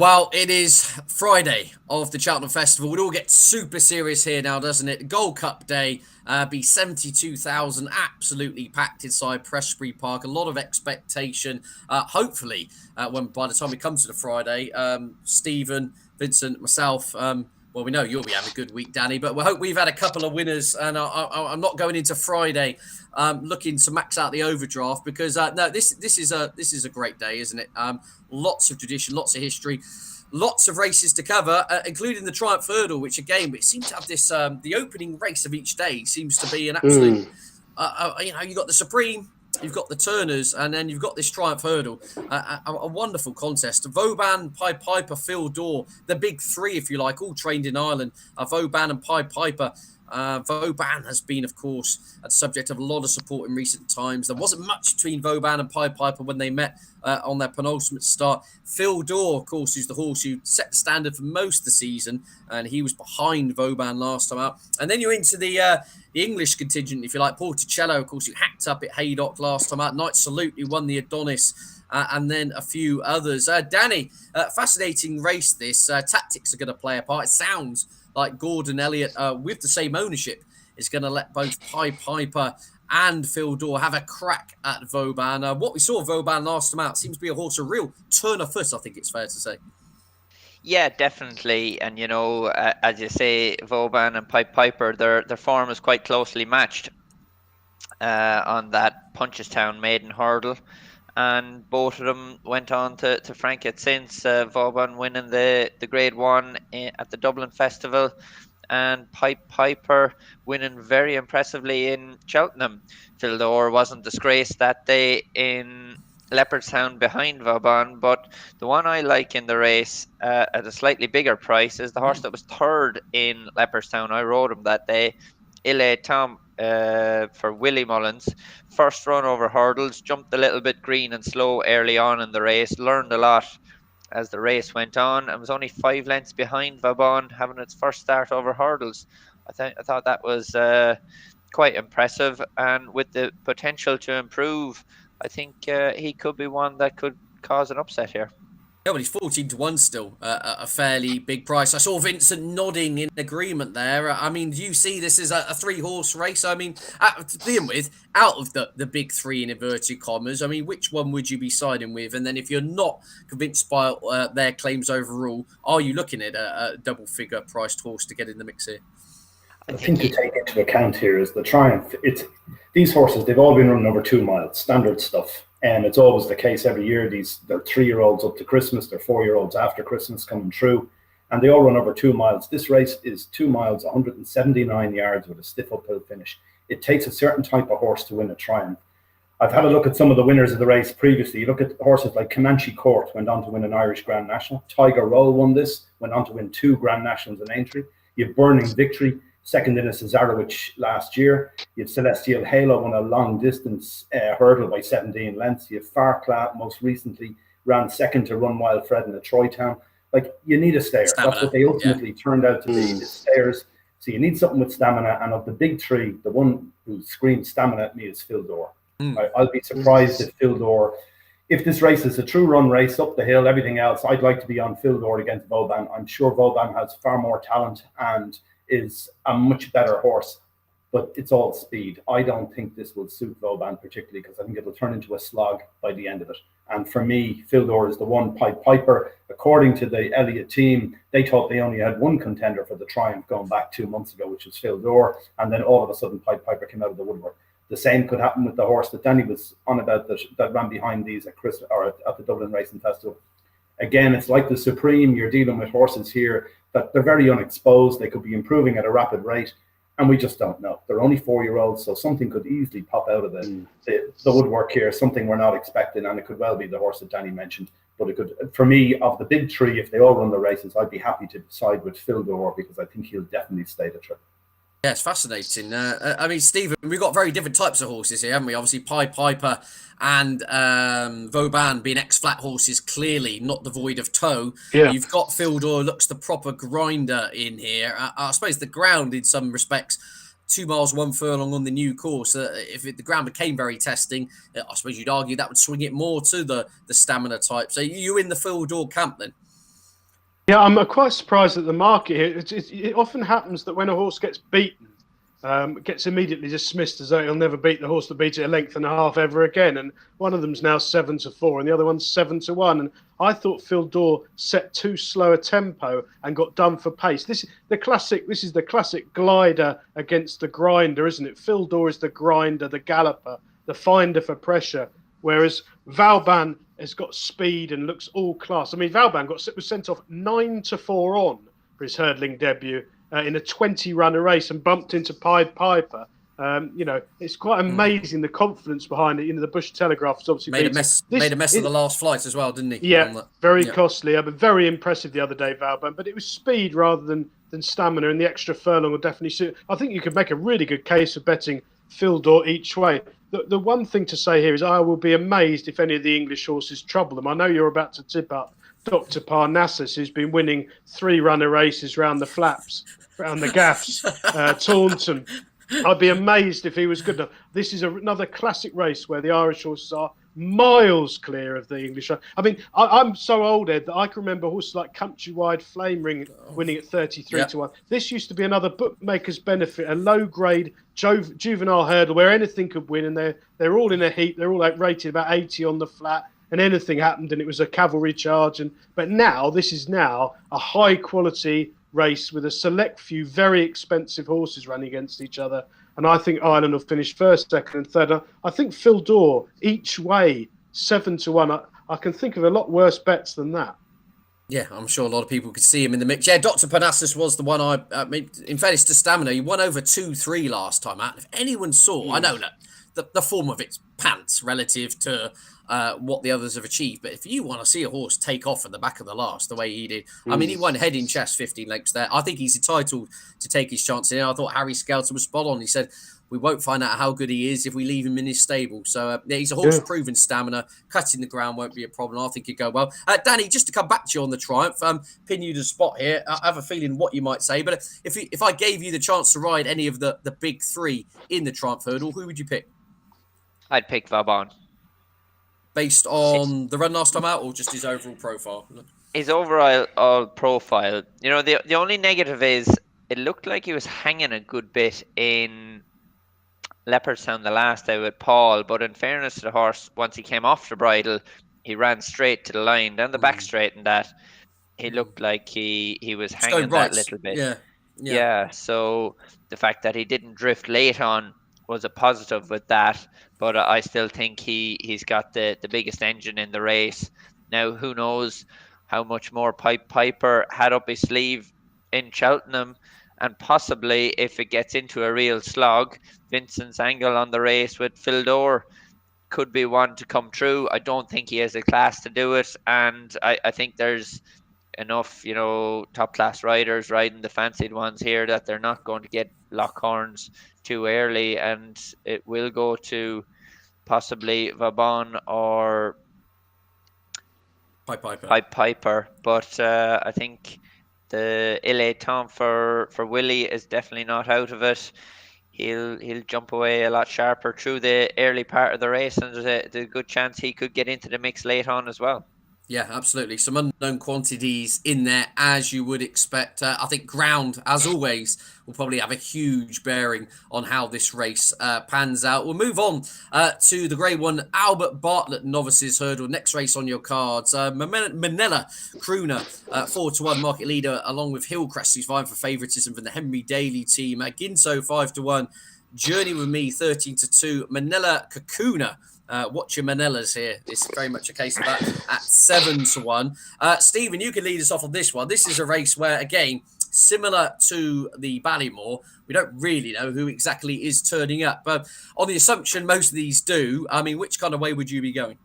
Well, it is Friday of the Cheltenham Festival. It all gets super serious here now, doesn't it? Gold Cup Day, be 72,000, absolutely packed inside Prestbury Park. A lot of expectation. Hopefully, when by the time we come to the Friday, Stephen, Vincent, myself, well, we know you'll be having a good week, Danny, but we hope we've had a couple of winners, and I'm not going into Friday looking to max out the overdraft because no, this is a great day, isn't it? Lots of tradition, lots of history, lots of races to cover, including the Triumph Hurdle, which again, it seems to have this, the opening race of each day seems to be an absolute, you've got the Supreme, you've got the Turners, and then you've got this Triumph Hurdle, a wonderful contest. Vauban, Pied Piper, Phil Dore, the big three, if you like, all trained in Ireland, Vauban and Pied Piper. Vauban has been, of course, a subject of a lot of support in recent times. There wasn't much between Vauban and Pied Piper when they met on their penultimate start. Phil Dore, of course, who's the horse who set the standard for most of the season, and he was behind Vauban last time out. And then you're into the English contingent, if you like. Porticello, of course, who hacked up at Haydock last time out. Knight Salute, who won the Adonis. And then a few others. Danny, fascinating race this. Tactics are going to play a part. It sounds like Gordon Elliott, with the same ownership, is going to let both Pied Piper and Phil Dore have a crack at Vauban. What we saw of Vauban last time out seems to be a horse, a real turn of foot, I think it's fair to say. Yeah, definitely. And, as you say, Vauban and Pied Piper, their form is quite closely matched on that Punchestown maiden hurdle. And both of them went on to frank it since. Vauban winning the Grade 1 at the Dublin Festival, and Pied Piper winning very impressively in Cheltenham. Phil Dore wasn't disgraced that day in Leopardstown behind Vauban, but the one I like in the race at a slightly bigger price is the horse that was third in Leopardstown. I rode him that day, Ile Tom, for Willie Mullins. First run over hurdles, jumped a little bit green and slow early on in the race, learned a lot as the race went on, and was only 5 lengths behind Vauban, having its first start over hurdles. I thought that was quite impressive, and with the potential to improve, I think he could be one that could cause an upset here. Yeah, well, he's 14-1 still, a fairly big price. I saw Vincent nodding in agreement there. I mean, do you see this as a 3-horse race? I mean, to begin with, out of the big three in inverted commas, I mean, which one would you be siding with? And then if you're not convinced by their claims overall, are you looking at a double-figure priced horse to get in the mix here? The thing to take into account here is the Triumph. These horses, they've all been running over 2 miles, standard stuff. And it's always the case every year. They're 3-year-olds up to Christmas, they're 4-year-olds after Christmas coming through, and they all run over 2 miles. This race is 2 miles, 179 yards with a stiff uphill finish. It takes a certain type of horse to win a Triumph. I've had a look at some of the winners of the race previously. You look at horses like Comanche Court, went on to win an Irish Grand National. Tiger Roll won this, went on to win 2 Grand Nationals in Aintree. You have Burning Victory, second in a Cesarewitch last year. You have Celestial Halo won a long distance hurdle by 17 lengths. You have Farclap most recently ran second to Run Wild Fred in the Troytown. Like, you need a stayer. Stamina. That's what they ultimately turned out to be, the stayers. So you need something with stamina. And of the big three, the one who screams stamina at me is Phil Dore. I'll be surprised if Phil Dore, if this race is a true run race up the hill, everything else, I'd like to be on Phil Dore against Vauban. I'm sure Vauban has far more talent and is a much better horse, but it's all speed. I don't think this will suit Vauban particularly, because I think it'll turn into a slog by the end of it. And for me, Phil Dore is the one. Pied Piper, according to the Elliott team, they thought they only had one contender for the Triumph going back 2 months ago, which was Phil Dore, and then all of a sudden Pied Piper came out of the woodwork. The same could happen with the horse that Danny was on about that ran behind these at the Dublin Racing Festival. Again, it's like the Supreme. You're dealing with horses here that they're very unexposed. They could be improving at a rapid rate, and we just don't know. They're only 4-year-olds, so something could easily pop out of the woodwork here, something we're not expecting, and it could well be the horse that Danny mentioned. But it could, for me, of the big three, if they all run the races, I'd be happy to side with Phil Dore, because I think he'll definitely stay the trip. Yeah, it's fascinating. I mean, Stephen, we've got very different types of horses here, haven't we? Obviously, Pied Piper and Vauban being ex-flat horses, clearly not devoid of toe. Yeah. You've got Phil Dore, looks the proper grinder in here. I suppose the ground, in some respects, 2 miles, 1 furlong on the new course. If the ground became very testing, I suppose you'd argue that would swing it more to the stamina type. So you in the Phil Dore camp then? Yeah, I'm quite surprised at the market here. It often happens that when a horse gets beaten, gets immediately dismissed as though he'll never beat the horse that beats it a length and a half ever again. And one of them's now 7-4, and the other one's 7-1. And I thought Phil Dore set too slow a tempo and got done for pace. This is the classic glider against the grinder, isn't it? Phil Dore is the grinder, the galloper, the finder for pressure, whereas Vauban has got speed and looks all class. I mean, Vauban was sent off 9-4 on for his hurdling debut in a 20-runner race and bumped into Pied Piper. It's quite amazing the confidence behind it. The Bush Telegraph has obviously made a mess of the last flight as well, didn't he? Yeah, very costly. I mean, very impressive the other day, Vauban. But it was speed rather than stamina, and the extra furlong will definitely suit. I think you could make a really good case for betting Phil Dore each way. The one thing to say here is I will be amazed if any of the English horses trouble them. I know you're about to tip up Dr. Parnassus, who's been winning 3-runner races round the flaps, round the gaffs, Taunton. I'd be amazed if he was good enough. This is another classic race where the Irish horses are miles clear of the English. I mean, I'm so old, Ed, that I can remember horses like Countrywide Flame Ring winning at 33-1. This used to be another bookmaker's benefit, a low-grade juvenile hurdle where anything could win, and they're all in a heat. They're all rated about 80 on the flat, and anything happened, and it was a cavalry charge. But now, this is now a high-quality race with a select few very expensive horses running against each other. And I think Ireland will finish first, second, and third. I think Phil Dore, each way, 7-1. I can think of a lot worse bets than that. Yeah, I'm sure a lot of people could see him in the mix. Yeah, Dr. Parnassus was the one I mean, in fairness to stamina, he won over 2-3 last time out. If anyone saw, I know that the form of it's pants relative to what the others have achieved. But if you want to see a horse take off at the back of the last, the way he did, I mean, he won head in chest 15 lengths there. I think he's entitled to take his chance. And I thought Harry Skelton was spot on. He said, we won't find out how good he is if we leave him in his stable. So he's a horse proven stamina. Cutting the ground won't be a problem. I think he'd go well. Danny, just to come back to you on the Triumph, pin you to the spot here. I have a feeling what you might say. But if I gave you the chance to ride any of the big three in the Triumph hurdle, who would you pick? I'd pick Vauban. Based on the run last time out, or just his overall profile? His overall profile. The only negative is it looked like he was hanging a good bit in Leopardstown the last day with Paul, but in fairness to the horse, once he came off the bridle, he ran straight to the line, down the back straight, and that he looked like he was hanging that little bit. Yeah. So the fact that he didn't drift late on was a positive with that, but I still think he's got the biggest engine in the race. Now, who knows how much more Piper had up his sleeve in Cheltenham, and possibly if it gets into a real slog, Vincent's angle on the race with Phil Dore could be one to come true. I don't think he has the class to do it, and I think there's enough, top class riders riding the fancied ones here that they're not going to get lock horns too early, and it will go to possibly Vauban or Piper. But I think the Il Est Temps for Willie is definitely not out of it. He'll jump away a lot sharper through the early part of the race, and there's a good chance he could get into the mix late on as well. Yeah, absolutely. Some unknown quantities in there, as you would expect. I think ground, as always, will probably have a huge bearing on how this race pans out. We'll move on to the Grade 1 Albert Bartlett Novices Hurdle. Next race on your cards. Manila Crooner, 4-1 market leader, along with Hillcrest, who's vying for favouritism from the Henry Daly team. Ginso, 5-1. Journey with Me, 13-2. Manila Kakuna. Watch your Manillas here. It's very much a case of that at 7-1. Stephen, you can lead us off on this one. This is a race where, again, similar to the Ballymore, we don't really know who exactly is turning up. But on the assumption most of these do, I mean, which kind of way would you be going?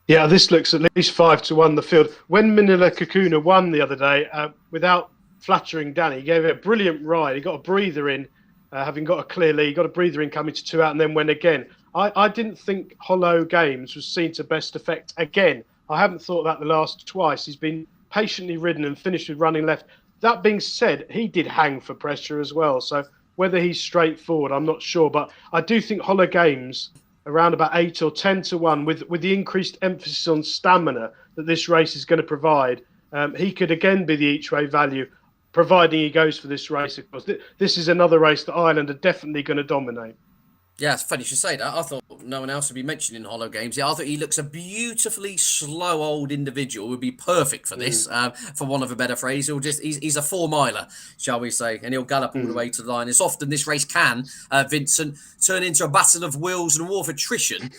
Yeah, this looks at least 5-1 the field. When Manila Kakuna won the other day, without flattering Danny, he gave it a brilliant ride. He got a breather in, having got a clear lead, got a breather in coming to 2 out, and then went again. I didn't think Hollow Games was seen to best effect again. I haven't thought that the last twice. He's been patiently ridden and finished with running left. That being said, he did hang for pressure as well. So whether he's straightforward, I'm not sure. But I do think Hollow Games, around about 8 or 10-1, with the increased emphasis on stamina that this race is going to provide, He could again be the each-way value, providing he goes for this race. Of course, this is another race that Ireland are definitely going to dominate. Yeah, it's funny you should say that. I thought no one else would be mentioning Hollow Games. Yeah, I thought he looks a beautifully slow old individual. Would be perfect for this, for want of a better phrase. He's a 4-miler, shall we say, and he'll gallop all the way to the line. It's often this race can, Vincent, turn into a battle of wills and a war of attrition,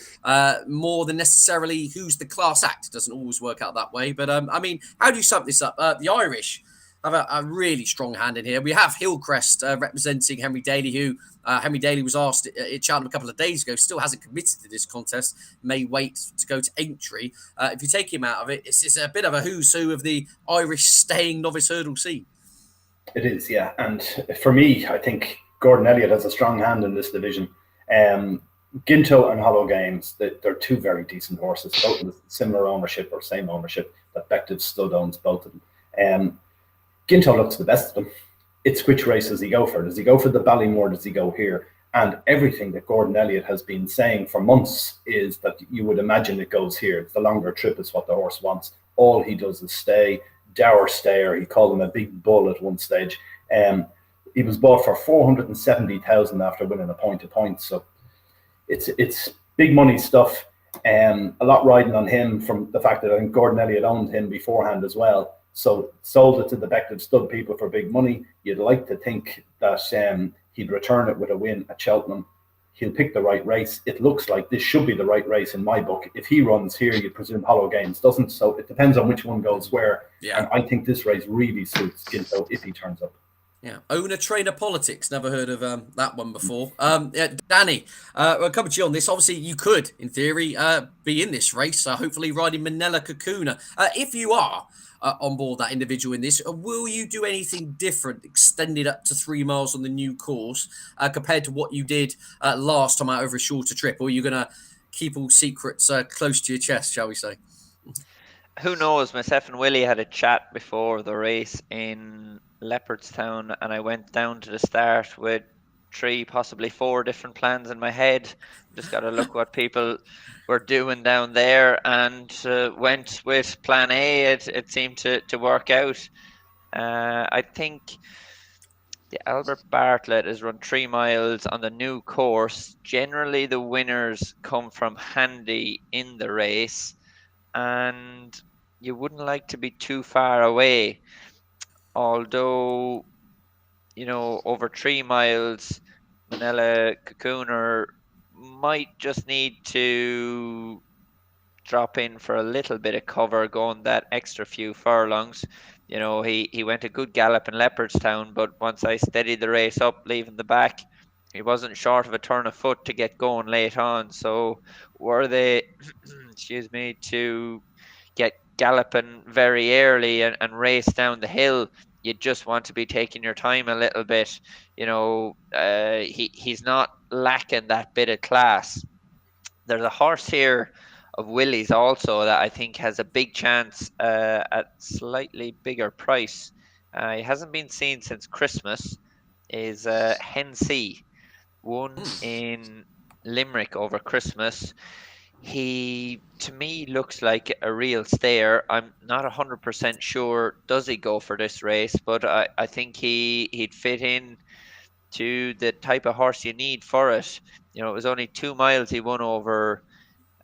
more than necessarily who's the class act. It doesn't always work out that way. But I mean, how do you sum this up? The Irish have a really strong hand in here. We have Hillcrest representing Henry Daly, who Henry Daly was asked at Cheltenham a couple of days ago, still hasn't committed to this contest, may wait to go to entry. If you take him out of it, it's a bit of a who's who of the Irish staying novice hurdle scene. It is, yeah. And for me, I think Gordon Elliott has a strong hand in this division. Ginto and Hollow Games, they're two very decent horses, both in similar ownership or same ownership. That Bective Stud owns both of them. Ginto looks the best of them. It's which race does he go for? Does he go for the Ballymore? Does he go here? And everything that Gordon Elliott has been saying for months is that you would imagine it goes here. It's the longer trip is what the horse wants. All he does is stay, dour stayer. He called him a big bull at one stage. He was bought for 470,000 after winning a point-to-point. So it's big money stuff. A lot riding on him from the fact that I think Gordon Elliott owned him beforehand as well. So sold it to the Bective Stud people for big money. You'd like to think that he'd return it with a win at Cheltenham. He'll pick the right race. It looks like this should be the right race in my book. If he runs here, you presume Hollow Games doesn't. So it depends on which one goes where. Yeah. And I think this race really suits Ginto if he turns up. Yeah, owner-trainer politics. Never heard of that one before. Danny, I'll come to you on this. Obviously, you could, in theory, be in this race, hopefully riding Manila Kakuna. If you are on board that individual in this, will you do anything different, extended up to 3 miles on the new course, compared to what you did last time out over a shorter trip? Or are you going to keep all secrets close to your chest, shall we say? Who knows? Myself and Willie had a chat before the race in Leopardstown, and I went down to the start with 3, possibly 4 different plans in my head. Just got to look what people were doing down there, and went with plan A. It seemed to work out. I think the Albert Bartlett has run 3 miles on the new course. Generally, the winners come from handy in the race, and you wouldn't like to be too far away. Although, over 3 miles, Manila Kakuna might just need to drop in for a little bit of cover, going that extra few furlongs. He went a good gallop in Leopardstown, but once I steadied the race up, leaving the back, he wasn't short of a turn of foot to get going late on. So were they, to get galloping very early and race down the hill, you just want to be taking your time a little bit. He's not lacking that bit of class. There's a horse here of Willie's also that I think has a big chance at slightly bigger price. He hasn't been seen since Christmas. Is Hensey, won in Limerick over Christmas. He, to me, looks like a real stayer. I'm not 100% sure does he go for this race, but I think he'd fit in to the type of horse you need for it. It was only 2 miles he won over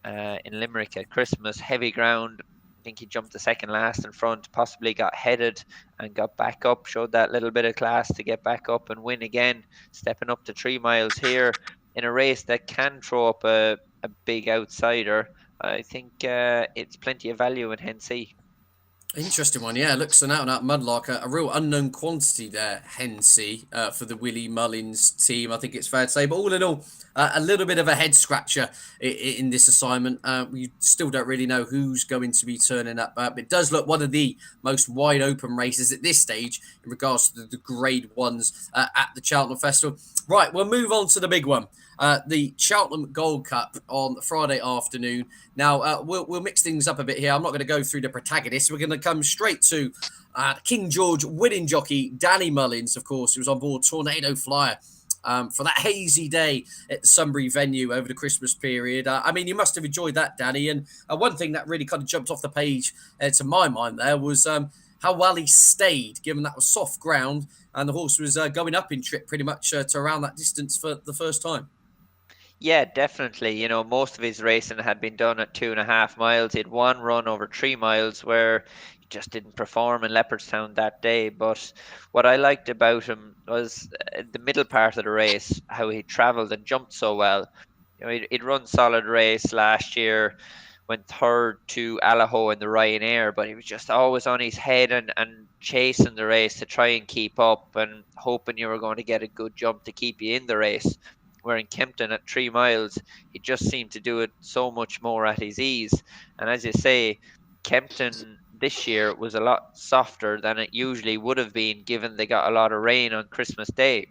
in Limerick at Christmas. Heavy ground. I think he jumped the second last in front, possibly got headed and got back up, showed that little bit of class to get back up and win again, stepping up to 3 miles here in a race that can throw up a big outsider. I think it's plenty of value in Hensey. Interesting one, yeah. Looks an out-and-out mudlark, a real unknown quantity there, Hensey, for the Willie Mullins team, I think it's fair to say. But all in all, a little bit of a head-scratcher in this assignment. We still don't really know who's going to be turning up. It does look one of the most wide-open races at this stage in regards to the Grade 1s at the Cheltenham Festival. Right, we'll move on to the big one. The Cheltenham Gold Cup on Friday afternoon. Now, we'll mix things up a bit here. I'm not going to go through the protagonists. We're going to come straight to King George winning jockey Danny Mullins, of course, who was on board Tornado Flyer for that hazy day at the Sunbury venue over the Christmas period. I mean, you must have enjoyed that, Danny. And one thing that really kind of jumped off the page to my mind there was how well he stayed, given that was soft ground and the horse was going up in trip pretty much to around that distance for the first time. Yeah, definitely. You know, most of his racing had been done at 2.5 miles. He had one run over 3 miles where he just didn't perform in Leopardstown that day. But what I liked about him was the middle part of the race, how he travelled and jumped so well. You know, he'd run solid race last year, went third to Allaho in the Ryanair, but he was just always on his head and chasing the race to try and keep up and hoping you were going to get a good jump to keep you in the race. Where in Kempton at 3 miles, he just seemed to do it so much more at his ease. And as you say, Kempton this year was a lot softer than it usually would have been, given they got a lot of rain on Christmas Day.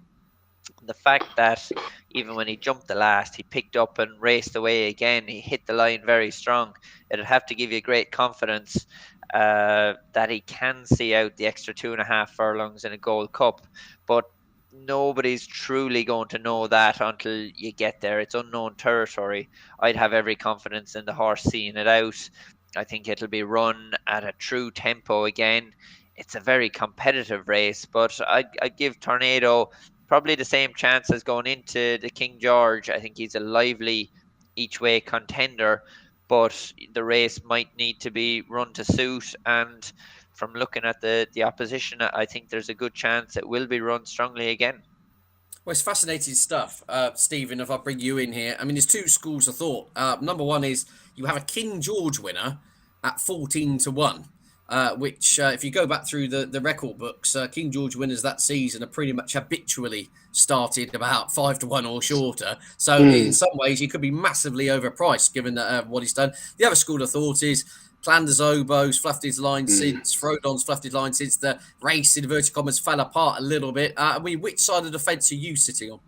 The fact that even when he jumped the last, he picked up and raced away again. He hit the line very strong. It'd have to give you great confidence that he can see out the extra 2.5 furlongs in a Gold Cup. But nobody's truly going to know that until you get there. It's unknown territory. I'd have every confidence in the horse seeing it out. I think it'll be run at a true tempo again. It's a very competitive race, but I'd give Tornado probably the same chance as going into the King George. I think he's a lively each way contender, but the race might need to be run to suit. And from looking at the opposition, I think there's a good chance it will be run strongly again. Well, it's fascinating stuff, Stephen, if I bring you in here. I mean, there's two schools of thought. Number one is you have a King George winner at 14-1, which if you go back through the record books, King George winners that season are pretty much habitually started about 5-1 or shorter. So in some ways, he could be massively overpriced given what he's done. The other school of thought is Flanders Oboe's fluffed his line since, Frodon's fluffed his line since the race, in inverted commas, fell apart a little bit. I mean, which side of the fence are you sitting on?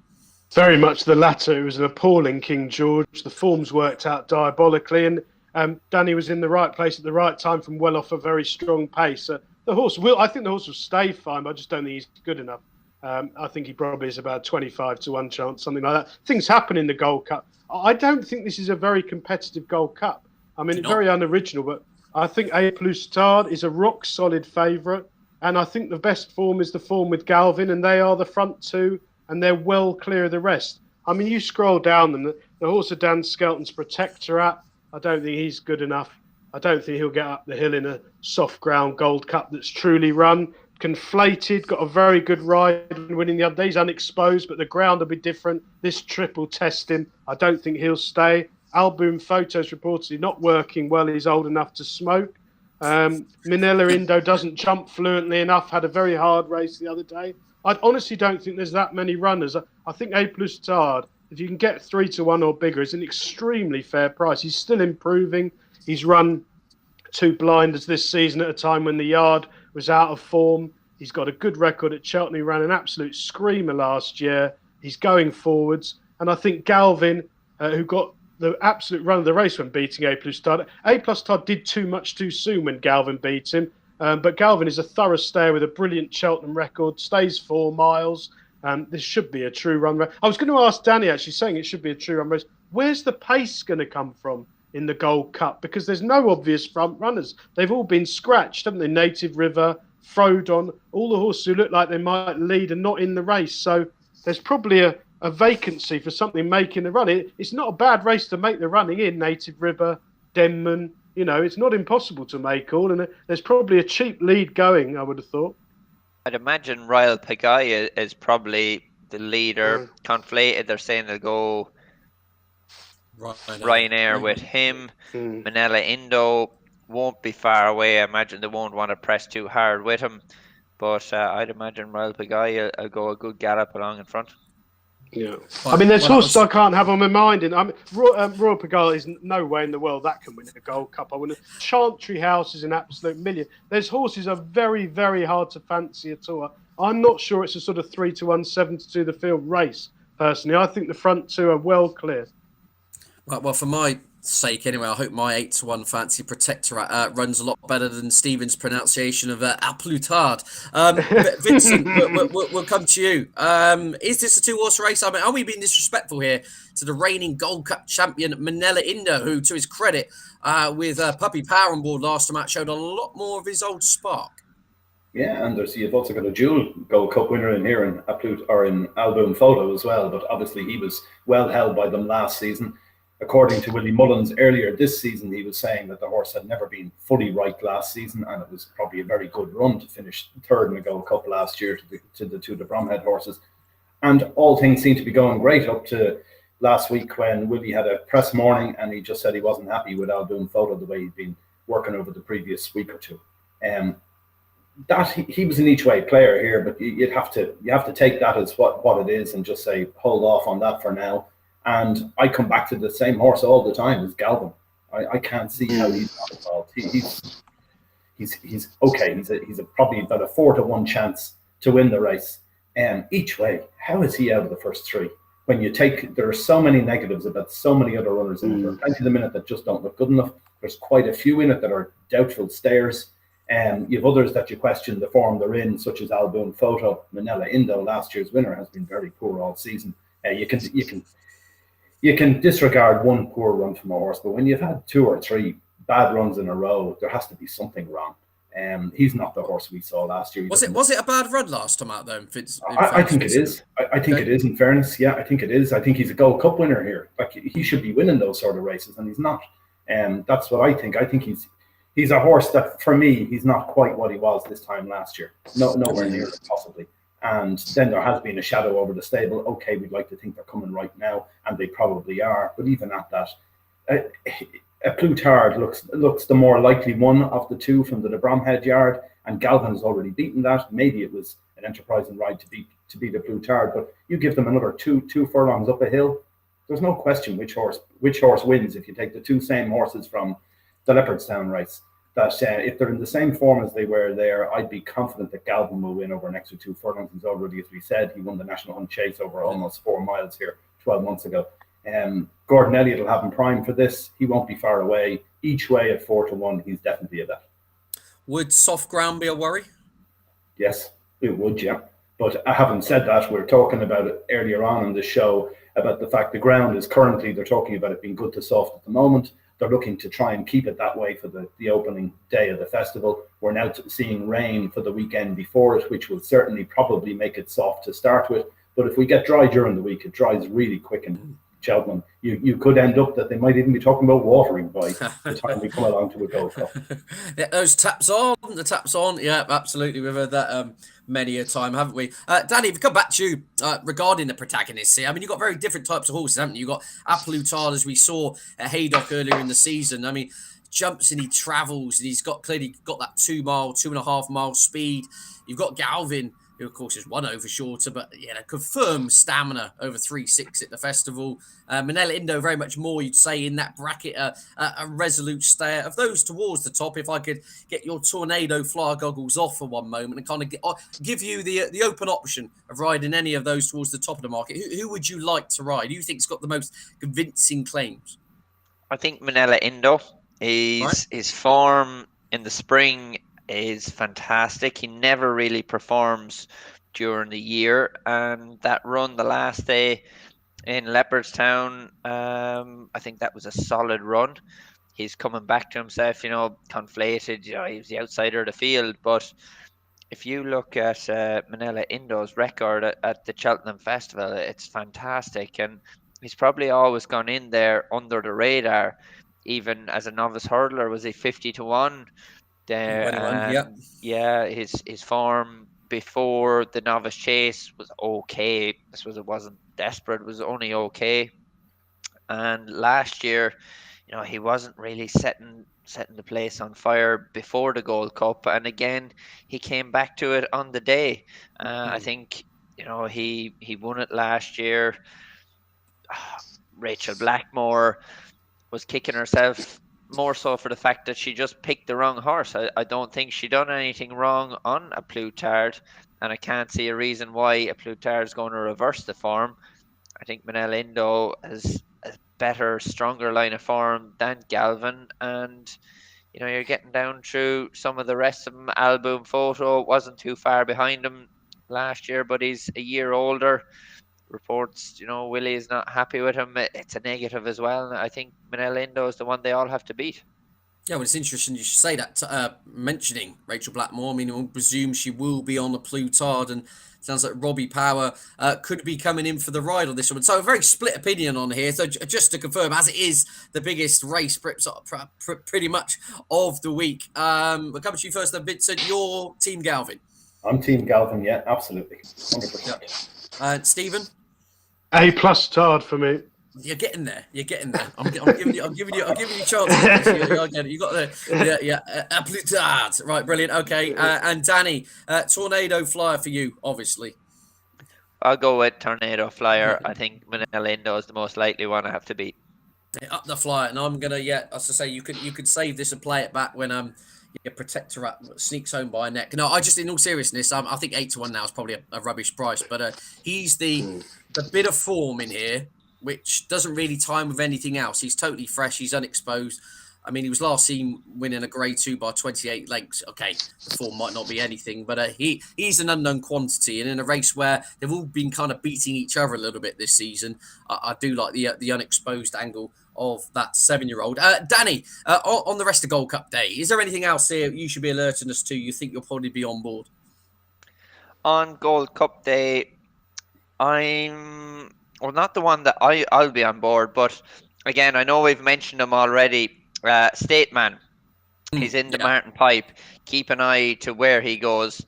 Very much the latter. It was an appalling King George. The forms worked out diabolically, and Danny was in the right place at the right time from well off a very strong pace. The horse I think the horse will stay fine, but I just don't think he's good enough. I think he probably is about 25-1 chance, something like that. Things happen in the Gold Cup. I don't think this is a very competitive Gold Cup. I mean, it's very unoriginal, but I think A Plus Tard is a rock-solid favourite, and I think the best form is the form with Galvin, and they are the front two, and they're well clear of the rest. I mean, you scroll down them, the horse of Dan Skelton's Protectorate, I don't think he's good enough. I don't think he'll get up the hill in a soft ground Gold Cup that's truly run. Conflated, got a very good ride winning the other day. He's unexposed, but the ground will be different. This trip will test him. I don't think he'll stay. Album Photos reportedly not working well. He's old enough to smoke. Minella Indo doesn't jump fluently enough. Had a very hard race the other day. I honestly don't think there's that many runners. I think A Plus Tard, if you can get 3-1 or bigger, is an extremely fair price. He's still improving. He's run 2 blinders this season at a time when the yard was out of form. He's got a good record at Cheltenham. He ran an absolute screamer last year. He's going forwards. And I think Galvin, who got the absolute run of the race when beating A Plus Tard. A Plus Tard did too much too soon when Galvin beat him. But Galvin is a thorough stayer with a brilliant Cheltenham record, stays 4 miles. This should be a true run race. I was going to ask Danny, actually, saying it should be a true run race. Where's the pace going to come from in the Gold Cup? Because there's no obvious front runners. They've all been scratched, haven't they? Native River, Frodon, all the horses who look like they might lead and not in the race. So there's probably a vacancy for something making the run. It's not a bad race to make the running in. Native River, Denman, you know, it's not impossible to make all. And there's probably a cheap lead going, I would have thought. I'd imagine Royal Pagaia is probably the leader. Conflated, they're saying they'll go Ryanair with him. Minella Indo won't be far away. I imagine they won't want to press too hard with him. But I'd imagine Royal Pagaia will go a good gallop along in front. Yeah, I mean, there's horses I can't have on my mind. And I mean, Royal Pagaia is no way in the world that can win a Gold Cup. I wouldn't. Chantry House is an absolute million. There's horses are very, very hard to fancy at all. I'm not sure it's a sort of 3-1, 7-2 the field race. Personally, I think the front two are well clear. Well, for my sake anyway, I hope my 8-1 fancy protector runs a lot better than Stephen's pronunciation of A Plus Tard. Vincent, we'll come to you. Is this a 2-horse race? I mean, are we being disrespectful here to the reigning Gold Cup champion Manila Indo, who, to his credit, with Puppy Power on board last time out, showed a lot more of his old spark? Yeah, and you've also got a dual Gold Cup winner in here in Alboom Photo as well, but obviously he was well held by them last season. According to Willie Mullins earlier this season, he was saying that the horse had never been fully right last season, and it was probably a very good run to finish third in the Gold Cup last year to the two Bromhead horses. And all things seem to be going great up to last week when Willie had a press morning and he just said he wasn't happy with Alboom Photo the way he'd been working over the previous week or two. That he was an each way player here, but you have to take that as what it is and just say hold off on that for now. And I come back to the same horse all the time as Galvin. I can't see how he's not involved. He's okay. He's probably about a 4-1 chance to win the race. Each way, how is he out of the first three? When you take, there are so many negatives about so many other runners in it. There are plenty of them in it that just don't look good enough. There's quite a few in it that are doubtful stayers. You have others that you question the form they're in, such as Alboom Photo. Manila Indo, last year's winner, has been very poor all season. You can disregard one poor run from a horse, but when you've had 2 or 3 bad runs in a row, there has to be something wrong. He's not the horse we saw last year. Was it a bad run last time out though? I think it is. I think it is. In fairness, yeah, I think it is. I think he's a Gold Cup winner here. Like he should be winning those sort of races, and he's not. That's what I think. I think he's a horse that, for me, he's not quite what he was this time last year. Nowhere near it, possibly. And then there has been a shadow over the stable. Okay, we'd like to think they're coming right now, and they probably are. But even at that, A Plus Tard looks the more likely one of the two from the Bromhead yard, and Galvin has already beaten that. Maybe it was an enterprising ride to beat A Plus Tard, but you give them another two furlongs up a hill. There's no question which horse wins if you take the two same horses from the Leopardstown race. That if they're in the same form as they were there, I'd be confident that Galvin will win over an extra 2 furlongs. He's already, as we said, he won the National Hunt Chase over almost 4 miles here 12 months ago. Gordon Elliott will have him primed for this. He won't be far away. Each way at 4-1, he's definitely a bet. Would soft ground be a worry? Yes, it would, yeah. But having said that, we're talking about it earlier on in the show about the fact the ground is currently, they're talking about it being good to soft at the moment. They're looking to try and keep it that way for the opening day of the festival. We're now seeing rain for the weekend before it, which will certainly probably make it soft to start with. But if we get dry during the week, it dries really quick in Cheltenham. You could end up that they might even be talking about watering by the time we come along to a Gold Cup. Yeah, those taps on. Yeah, absolutely. We've heard that many a time, haven't we? Danny, if we come back to you regarding the protagonists here, I mean, you've got very different types of horses, haven't you? You've got A Plus Tard, as we saw at Haydock earlier in the season. I mean, jumps and he travels, and he's clearly got that 2.5 mile speed. You've got Galvin, who of course is 1 over shorter, but confirmed stamina over 3.6 at the festival. Manila Indo very much more, you'd say, in that bracket, a resolute stayer. Of those towards the top, if I could get your tornado flyer goggles off for one moment and kind of give you the open option of riding any of those towards the top of the market, who would you like to ride? Who you think's got the most convincing claims? I think Manila Indo. His form in the spring is fantastic. He never really performs during the year, and that run the last day in Leopardstown, I think that was a solid run. He's coming back to himself, conflated. He was the outsider of the field, but if you look at Manila Indo's record at the Cheltenham Festival, it's fantastic, and he's probably always gone in there under the radar. Even as a novice hurdler, was he 50-1? There, yeah. His form before the novice chase was okay. I suppose it wasn't desperate; it was only okay. And last year, he wasn't really setting the place on fire before the Gold Cup. And again, he came back to it on the day. I think he won it last year. Rachel Blackmore was kicking herself more so for the fact that she just picked the wrong horse. I don't think she done anything wrong on A Plus Tard, and I can't see a reason why A Plus Tard is going to reverse the form. I think Manila Indo has better, stronger line of form than Galvin, and you're getting down through some of the rest of them. Album Photo wasn't too far behind him last year, but he's a year older. Reports, Willie is not happy with him. It's a negative as well. And I think Manel Indo is the one they all have to beat. Yeah, well, it's interesting you should say that, mentioning Rachel Blackmore. I mean, we'll presume she will be on the Plutard, and sounds like Robbie Power could be coming in for the ride on this one. So a very split opinion on here. So just to confirm, as it is the biggest race pretty much of the week, we're coming to you first then, Vincent. Your Team Galvin. I'm Team Galvin, yeah, absolutely. 100%. Stephen? A+ Tard for me. You're getting there. I'm giving you a chance. You got the right. Brilliant. Okay. And Danny, Tornado Flyer for you, obviously. I'll go with Tornado Flyer. I think Manel Indo is the most likely one I have to beat. Up the Flyer, and I'm gonna as I say, you could save this and play it back when your Protectorate sneaks home by a neck. No, I just, in all seriousness, I think 8-1 now is probably a rubbish price, but he's the bit of form in here which doesn't really time with anything else. He's totally fresh. He's unexposed. I mean, he was last seen winning a Grade 2 by 28 lengths. Okay, the form might not be anything, but he's an unknown quantity. And in a race where they've all been kind of beating each other a little bit this season, I do like the unexposed angle of that 7-year-old. Danny, on the rest of Gold Cup Day, is there anything else here you should be alerting us to? You think you'll probably be on board? On Gold Cup Day, not the one that I'll be on board, but again, I know we've mentioned him already. State Man, he's in the Martin Pipe. Keep an eye to where he goes.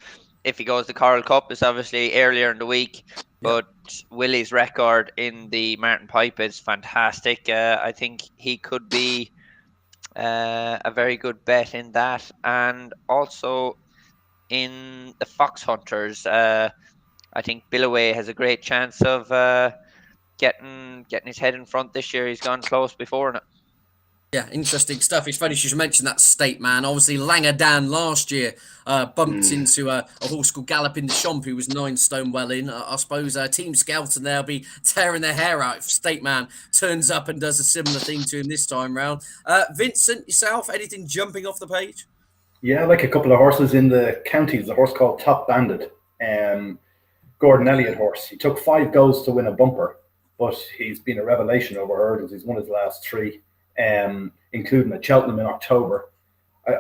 If he goes to Coral Cup, it's obviously earlier in the week, but Willie's record in the Martin Pipe is fantastic. I think he could be a very good bet in that, and also in the Fox Hunters. I think Billaway has a great chance of getting his head in front this year. He's gone close before now. Yeah, interesting stuff. It's funny you should mention that State Man. Obviously, Langer Dan last year bumped into a horse called Galloping the Champ, who was 9 stone well in. I suppose Team Skelton, they'll be tearing their hair out if State Man turns up and does a similar thing to him this time round. Vincent, yourself, anything jumping off the page? Yeah, I like a couple of horses in the counties. A horse called Top Bandit, Gordon Elliott horse. He took 5 goes to win a bumper, but he's been a revelation over hurdles. He's won his last 3. Including at Cheltenham in October.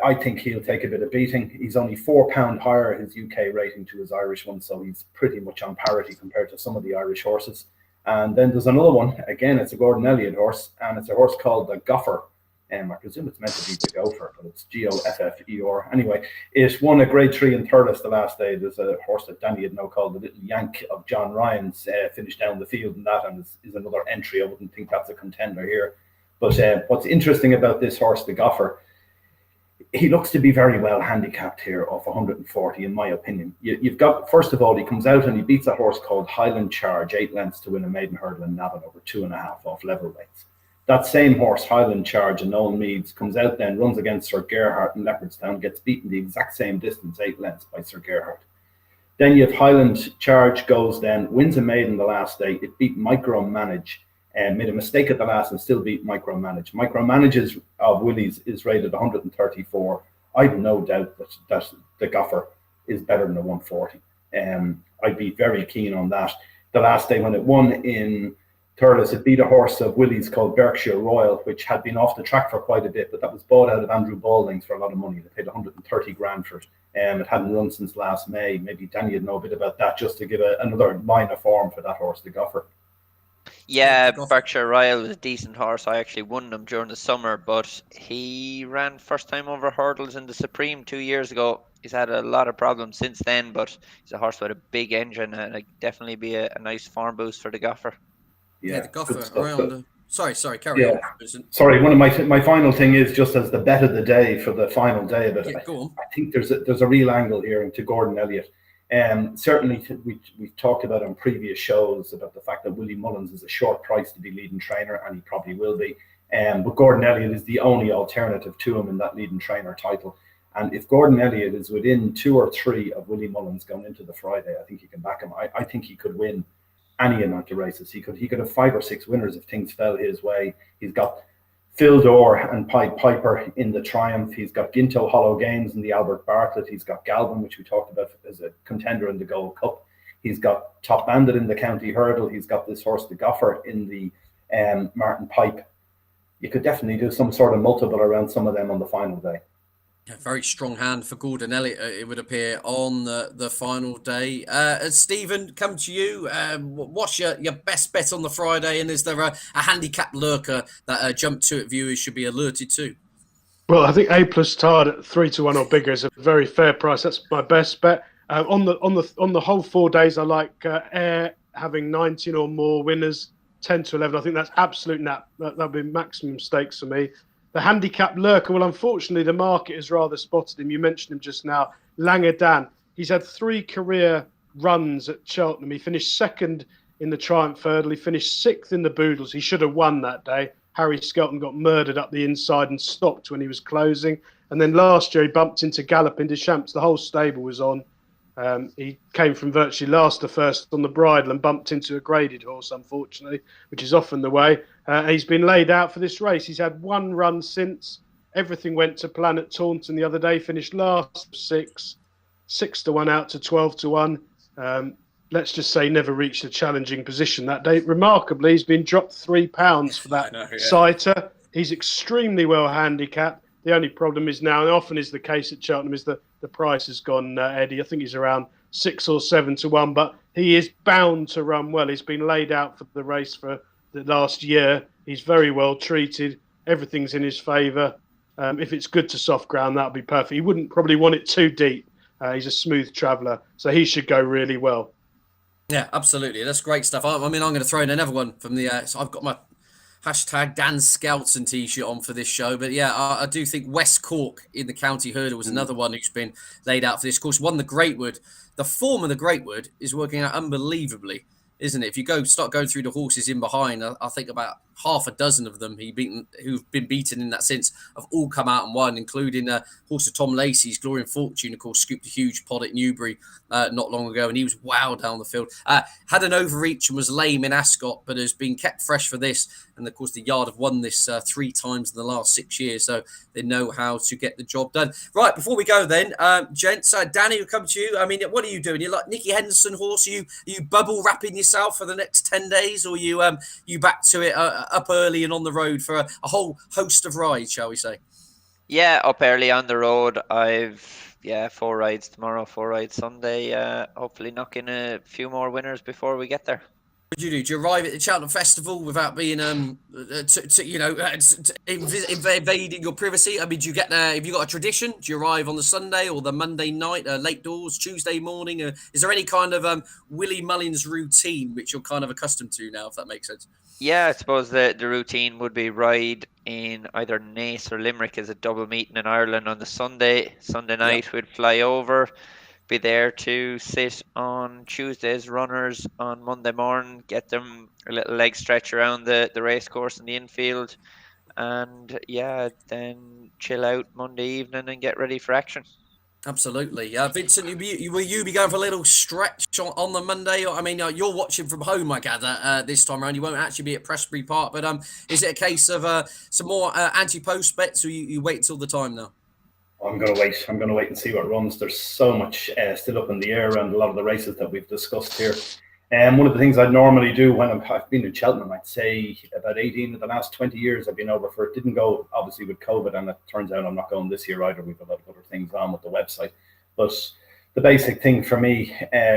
I think he'll take a bit of beating. He's only £4 higher his UK rating to his Irish one, so he's pretty much on parity compared to some of the Irish horses. And then there's another one. Again, it's a Gordon Elliott horse, and it's a horse called the Goffer. I presume it's meant to be the Gopher, but it's Goffer. Anyway, it won a Grade 3 in Thurles the last day. There's a horse that Danny had called the Little Yank of John Ryan's, finished down the field in that, and is another entry. I wouldn't think that's a contender here. But what's interesting about this horse, the Goffer, he looks to be very well handicapped here off 140, in my opinion. You've got, first of all, he comes out and he beats a horse called Highland Charge, 8 lengths to win a maiden hurdle in Navan over 2.5 off level weights. That same horse, Highland Charge in Noel Meads, comes out then, runs against Sir Gerhardt in Leopardstown, gets beaten the exact same distance, 8 lengths by Sir Gerhardt. Then you have Highland Charge goes then, wins a maiden the last day. It beat Micromanage. And made a mistake at the last and still beat Micromanage. Micromanage's of Willie's is rated 134. I've no doubt that the Goffer is better than the 140. I'd be very keen on that. The last day when it won in Thurles, it beat a horse of Willie's called Berkshire Royal, which had been off the track for quite a bit, but that was bought out of Andrew Balding's for a lot of money. They paid 130 grand for it. It hadn't run since last May. Maybe Danny would know a bit about that, just to give another line of form for that horse, the Goffer. Yeah, Berkshire Royal was a decent horse. I actually won him during the summer, but he ran first time over hurdles in the Supreme 2 years ago. He's had a lot of problems since then, but he's a horse with a big engine, and it'd definitely be a nice form boost for the Goffer. Yeah, the Goffer around. Sorry, carry on. Sorry, one of my final thing is just as the bet of the day for the final day of it. Yeah, go on. I think there's a real angle here into Gordon Elliott. Certainly, we've talked about on previous shows about the fact that Willie Mullins is a short price to be leading trainer, and he probably will be. But Gordon Elliott is the only alternative to him in that leading trainer title. And if Gordon Elliott is within 2 or 3 of Willie Mullins going into the Friday, I think he can back him. I think he could win any amount of races. He could have 5 or 6 winners if things fell his way. He's got Fildor and Pied Piper in the Triumph. He's got Ginto Hollow Games in the Albert Bartlett. He's got Galvin, which we talked about as a contender in the Gold Cup. He's got Top Bandit in the County Hurdle. He's got this horse, the Goffer, in the Martin Pipe. You could definitely do some sort of multiple around some of them on the final day. A very strong hand for Gordon Elliott, it would appear, on the final day. Stephen, come to you. What's your best bet on the Friday? And is there a handicap lurker that jump to it viewers should be alerted to? Well, I think A+ Tard at 3-1 or bigger is a very fair price. That's my best bet. On the whole 4 days, I like Air having 19 or more winners, 10 to 11. I think that's absolute nap. That'll be maximum stakes for me. The handicap lurker, well, unfortunately, the market has rather spotted him. You mentioned him just now, Langer Dan. He's had 3 career runs at Cheltenham. He finished 2nd in the Triumph Hurdle. He finished 6th in the Boodles. He should have won that day. Harry Skelton got murdered up the inside and stopped when he was closing. And then last year, he bumped into Galloping Deschamps. The whole stable was on. He came from virtually last to first on the bridle and bumped into a graded horse, unfortunately, which is often the way. He's been laid out for this race. He's had 1 run since. Everything went to plan at Taunton the other day, finished last 6-1 out to 12-1. Let's just say never reached a challenging position that day. Remarkably, he's been dropped £3 for that sighter. He's extremely well handicapped. The only problem is now, and often is the case at Cheltenham, is that the price has gone, Eddie. I think he's around 6 or 7-1, but he is bound to run well. He's been laid out for the race for the last year. He's very well treated. Everything's in his favour. If it's good to soft ground, that'll be perfect. He wouldn't probably want it too deep. He's a smooth traveller, so he should go really well. Yeah, absolutely. That's great stuff. I mean, I'm going to throw in another one from the. So I've got my hashtag Dan Skelton t-shirt on for this show, but yeah, I do think West Cork in the County Hurdle was another one who's been laid out for this course. Won the Greatwood. The form of the Greatwood is working out unbelievably, isn't it? If you start going through the horses in behind, I think about half a dozen of them who've been beaten in that sense have all come out and won, including horse of Tom Lacey's Glory and Fortune, of course, scooped a huge pod at Newbury not long ago, and he was wow down the field. Had an overreach and was lame in Ascot, but has been kept fresh for this. And of course, the Yard have won this 3 times in the last 6 years, so they know how to get the job done. Right, before we go then, gents, Danny, we'll come to you. I mean, what are you doing? You're like Nicky Henderson horse? Are you bubble wrapping yourself for the next 10 days, or you back to it up early and on the road for a whole host of rides, shall we say? Yeah, up early on the road. I've 4 rides tomorrow, 4 rides Sunday. Hopefully knocking a few more winners before we get there. What do you do? Do you arrive at the Cheltenham Festival without being invading your privacy? I mean, do you get there? Have you got a tradition? Do you arrive on the Sunday or the Monday night, late doors, Tuesday morning? Is there any kind of Willie Mullins routine which you're kind of accustomed to now, if that makes sense? Yeah, I suppose the routine would be ride in either Naas or Limerick as a double meeting in Ireland on the Sunday. Sunday night, we'd fly over, be there to sit on Tuesday's runners on Monday morning, get them a little leg stretch around the race course in the infield, and then chill out Monday evening and get ready for action. Absolutely. Vincent, will you be going for a little stretch on the Monday? I mean, you're watching from home, I gather, this time around. You won't actually be at Prestbury Park, but is it a case of some more anti-post bets, or you wait till the time now? I'm going to wait. I'm going to wait and see what runs. There's so much still up in the air around a lot of the races that we've discussed here. And one of the things I'd normally do when I've been in Cheltenham, I'd say about 18 of the last 20 years I've been over for it. Didn't go, obviously, with COVID, and it turns out I'm not going this year either. We've a lot of other things on with the website. But the basic thing for me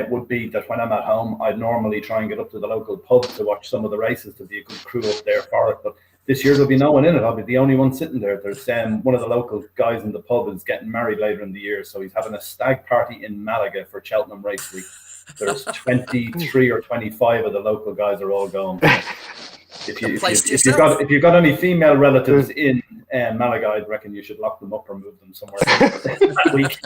would be that when I'm at home, I'd normally try and get up to the local pub to watch some of the races. There'd be a good crew up there for it. But this year there'll be no one in it. I'll be the only one sitting there. There's one of the local guys in the pub is getting married later in the year, so he's having a stag party in Malaga for Cheltenham Race Week. There's 23 or 25 of the local guys are all going. If you've got any female relatives in Malaga, I'd reckon you should lock them up or move them somewhere that week.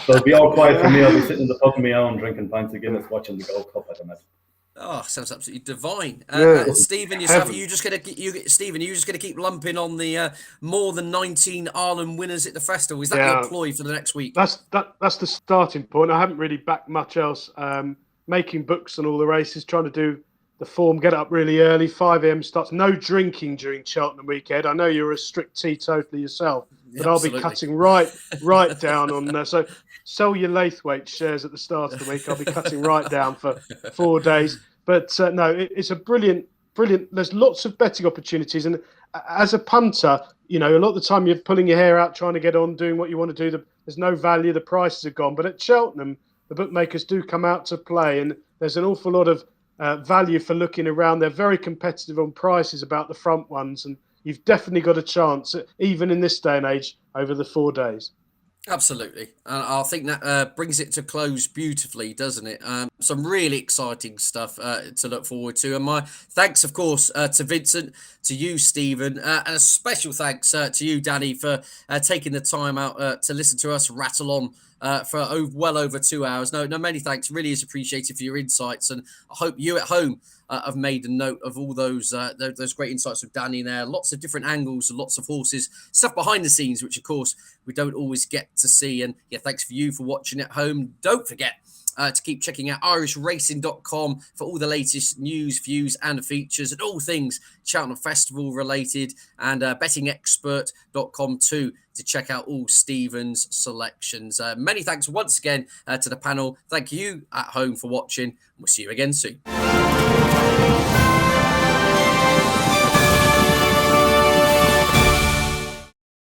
So it'll be all quiet for me. I'll be sitting in the pub on my own, drinking pints of Guinness, watching the Gold Cup, I'd imagine. Oh, sounds absolutely divine. Stephen, yourself, are you just going to keep lumping on the more than 19 Ireland winners at the festival? Is that your ploy for the next week? That's the starting point. I haven't really backed much else. making books on all the races, trying to do the form, get up really early. 5 a.m. starts. No drinking during Cheltenham weekend. I know you're a strict teetotaler yourself, but Absolutely. I'll be cutting right down on. So sell your Laithwaite shares at the start of the week. I'll be cutting right down for 4 days. But no, it's a brilliant. There's lots of betting opportunities, and as a punter, a lot of the time you're pulling your hair out trying to get on, doing what you want to do. There's no value. The prices are gone. But at Cheltenham, the bookmakers do come out to play, and there's an awful lot of value for looking around. They're very competitive on prices about the front ones, and you've definitely got a chance, even in this day and age, over the 4 days. Absolutely. And I think that brings it to close beautifully, doesn't it? Some really exciting stuff to look forward to. And my thanks, of course, to Vincent, to you, Stephen, and a special thanks to you, Danny, for taking the time out to listen to us rattle on for well over 2 hours. No, many thanks. Really is appreciated for your insights. And I hope you at home have made a note of all those great insights of Danny there. Lots of different angles and lots of horses, stuff behind the scenes, which, of course, we don't always get to see. And yeah, thanks for you for watching at home. Don't forget to keep checking out irishracing.com for all the latest news, views, and features, and all things Cheltenham Festival related, and bettingexpert.com too to check out all Stephen's selections. Many thanks once again to the panel. Thank you at home for watching. We'll see you again soon.